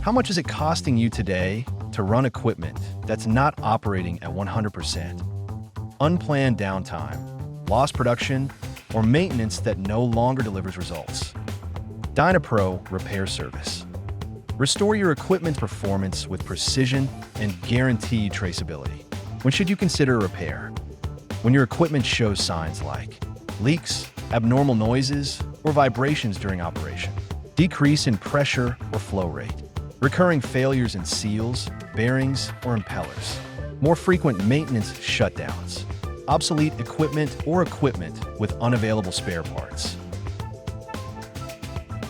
How much is it costing you today to run equipment that's not operating at 100%? Unplanned downtime, lost production, or maintenance that no longer delivers results. Dynapro Repair Service. Restore your equipment's performance with precision and guaranteed traceability. When should you consider a repair? When your equipment shows signs like leaks, abnormal noises, or vibrations during operation, decrease in pressure or flow rate, recurring failures in seals, bearings, or impellers, more frequent maintenance shutdowns, obsolete equipment or equipment with unavailable spare parts.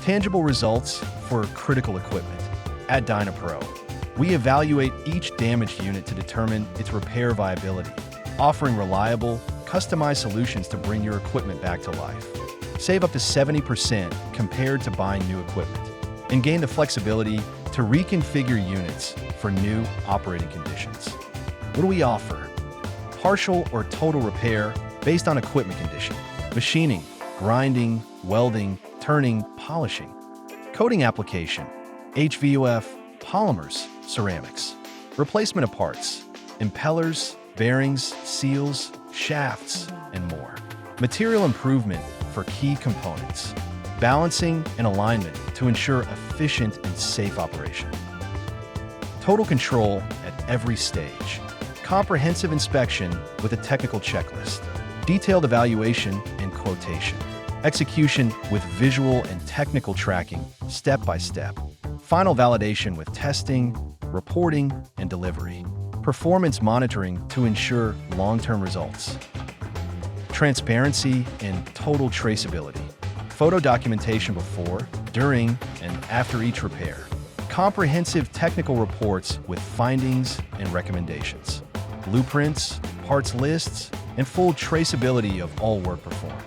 Tangible results for critical equipment. At Dynapro, we evaluate each damaged unit to determine its repair viability, offering reliable, customized solutions to bring your equipment back to life. Save up to 70% compared to buying new equipment, and gain the flexibility to reconfigure units for new operating conditions. What do we offer? Partial or total repair based on equipment condition, machining, grinding, welding, turning, polishing, coating application, HVOF, polymers, ceramics, replacement of parts, impellers, bearings, seals, shafts, and more. Material improvement for key components, balancing and alignment to ensure efficient and safe operation. Total control at every stage. Comprehensive inspection with a technical checklist. Detailed evaluation and quotation. Execution with visual and technical tracking, step by step. Final validation with testing, reporting, and delivery. Performance monitoring to ensure long-term results. Transparency and total traceability. Photo documentation before, during, and after each repair. Comprehensive technical reports with findings and recommendations. Blueprints, parts lists, and full traceability of all work performed.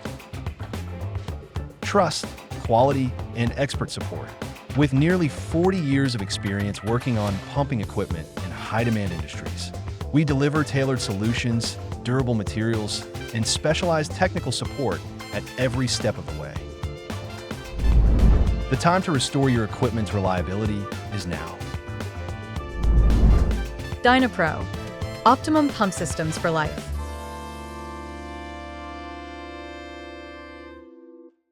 Trust, quality, and expert support. With nearly 40 years of experience working on pumping equipment in high-demand industries, we deliver tailored solutions, durable materials, and specialized technical support at every step of the way. The time to restore your equipment's reliability is now. Dynapro, optimum pump systems for life.